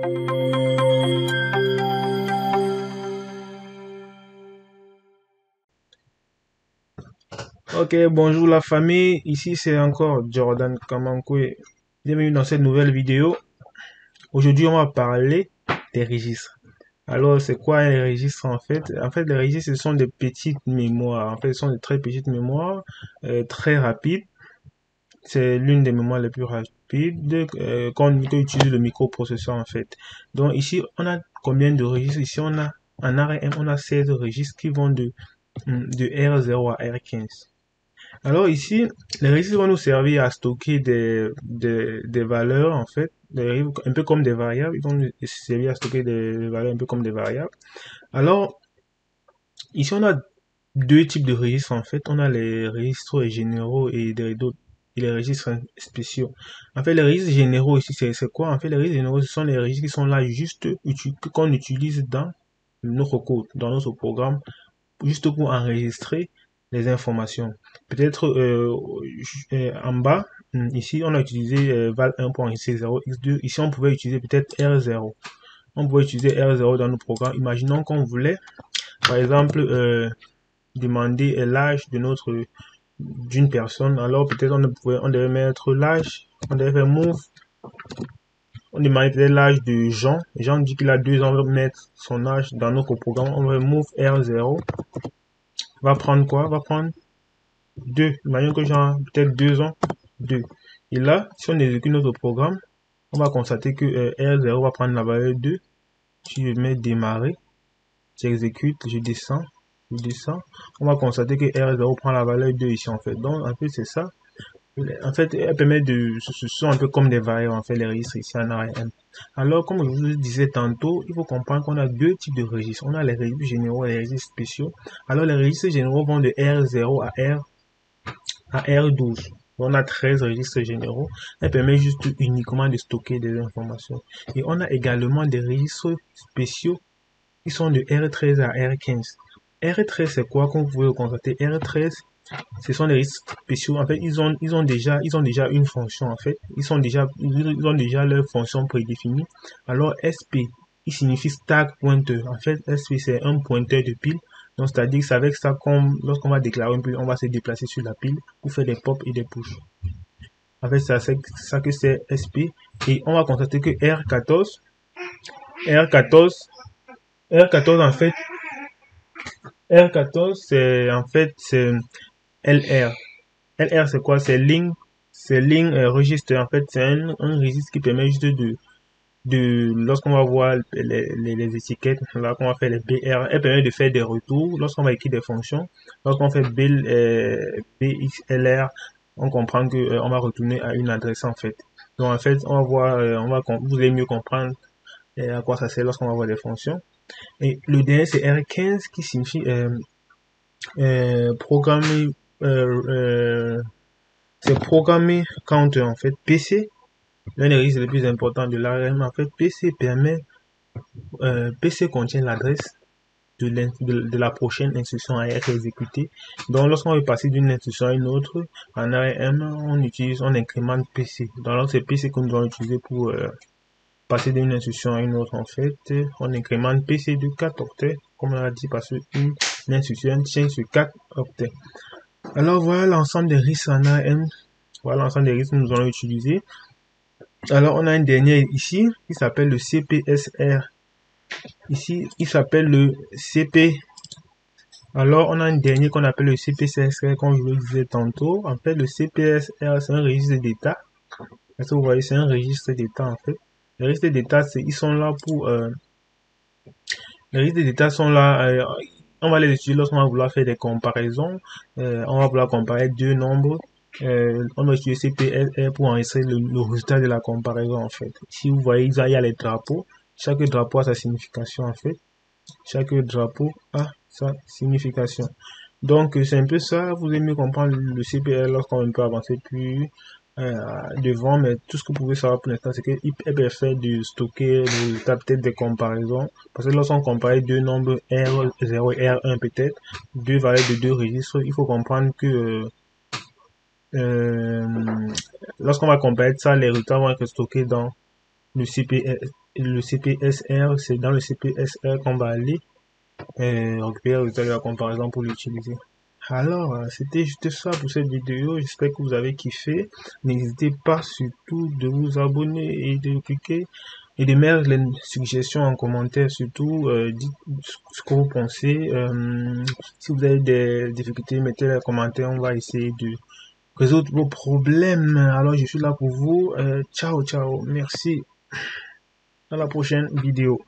Ok, bonjour la famille, ici c'est encore Jordan Kamankwe. Bienvenue dans cette nouvelle vidéo. Aujourd'hui on va parler des registres. Alors c'est quoi les registres en fait? En fait les registres ce sont des petites mémoires. En fait ce sont des très petites mémoires, très rapides. C'est l'une des mémoires les plus rapides quand on utilise le microprocesseur en fait. Donc ici on a combien de registres? Ici on a en ARM on a 16 registres qui vont de R0 à R15. Alors ici, les registres vont nous servir à stocker des valeurs, en fait, un peu comme des variables. Ils vont nous servir à stocker des valeurs un peu comme des variables. Alors, ici, on a deux types de registres, en fait. On a les registres généraux et les registres spéciaux. En fait, les registres généraux ici, c'est quoi? En fait, les registres généraux, ce sont les registres qui sont là juste, qu'on utilise dans notre code, dans notre programme juste pour enregistrer les informations. Peut-être en bas, ici on a utilisé val1 pour enregistrer 0x2. Ici on pouvait utiliser peut-être R0. On pouvait utiliser R0 dans nos programmes. Imaginons qu'on voulait, par exemple, demander l'âge d'une personne. Alors peut-être on devait mettre l'âge, on devait faire move. On demandait peut-être l'âge de Jean. Jean dit qu'il a 2 ans, on va mettre son âge dans notre programme. On va move R0. Va prendre quoi? Va prendre 2. Imaginons que j'ai peut-être 2 ans. 2. Et là, si on exécute notre programme, on va constater que R0 va prendre la valeur 2. Si je mets démarrer, j'exécute, je descends. On va constater que R0 prend la valeur 2 ici en fait. Donc en fait c'est ça. En fait, elle permet ce sont un peu comme des variables en fait les registres ici en ARM. Alors comme je vous disais tantôt, il faut comprendre qu'on a deux types de registres. On a les registres généraux et les registres spéciaux. Alors les registres généraux vont de R0 à R12. On a 13 registres généraux. Elle permet juste uniquement de stocker des informations. Et on a également des registres spéciaux qui sont de R13 à R15. R13 c'est quoi? Comme vous pouvez le constater, R13 ce sont des registres spéciaux. En fait, ils ont déjà une fonction. En fait, ils ont déjà leur fonction prédéfinie. Alors SP, il signifie stack pointer. En fait, SP c'est un pointeur de pile. Donc, c'est-à-dire que c'est avec ça lorsqu'on va déclarer une pile, on va se déplacer sur la pile pour faire des pop et des push. En fait, c'est ça que c'est SP. Et on va constater que R14, R14 en fait, R14 c'est LR. LR c'est quoi? C'est ligne registre. En fait, c'est un registre qui permet juste lorsqu'on va voir les étiquettes, là qu'on va faire les BR, elle permet de faire des retours lorsqu'on va écrire des fonctions. Lorsqu'on fait BXLR, on comprend que on va retourner à une adresse en fait. Donc en fait, on va voir, vous allez mieux comprendre à quoi ça sert lorsqu'on va voir des fonctions. Et le dernier c'est R15 qui signifie programmer c'est programmer counter en fait. PC, l'un des risques les plus importants de l'ARM en fait, PC contient l'adresse de la prochaine instruction à être exécutée. Donc lorsqu'on veut passer d'une instruction à une autre, en ARM, on incrémente PC. Donc c'est PC que nous allons utiliser pour passer d'une instruction à une autre en fait. On incrémente PC de 4 octets, comme on a dit, parce qu'une instruction tient sur 4 octets. Alors voilà l'ensemble des risques en ARM. Voilà l'ensemble des risques que nous allons utiliser. Alors, on a un dernier ici qui s'appelle le CPSR. Ici, il s'appelle le CP. Alors, on a un dernier qu'on appelle le CPSR, comme je vous le disais tantôt. En fait, le CPSR, c'est un registre d'état. Est-ce que vous voyez, c'est un registre d'état, en fait. Les registres d'état, ils sont là pour... les registres d'état sont là... on va les utiliser lorsqu'on va vouloir faire des comparaisons. On va vouloir comparer deux nombres. On va utiliser CPSR pour enregistrer le résultat de la comparaison en fait. Si vous voyez, il y a les drapeaux. Chaque drapeau a sa signification en fait. Chaque drapeau a sa signification. Donc c'est un peu ça. Vous allez mieux comprendre le CPR lorsqu'on peut avancer plus devant. Mais tout ce que vous pouvez savoir pour l'instant, c'est qu'il peut faire de stocker le résultat peut-être des comparaisons. Parce que lorsqu'on compare deux nombres R0 et R1 peut-être, deux valeurs de deux registres, il faut comprendre que lorsqu'on va comparer ça, les résultats vont être stockés dans le CPR, le CPSR, c'est dans le CPSR qu'on va aller récupérer le résultat de la comparaison pour l'utiliser. Alors, c'était juste ça pour cette vidéo. J'espère que vous avez kiffé. N'hésitez pas surtout de vous abonner et de cliquer et de mettre les suggestions en commentaire. Surtout, dites ce que vous pensez. Si vous avez des difficultés, mettez les commentaires. On va essayer de résoudre vos problèmes. Alors, je suis là pour vous. Ciao, ciao. Merci. À la prochaine vidéo.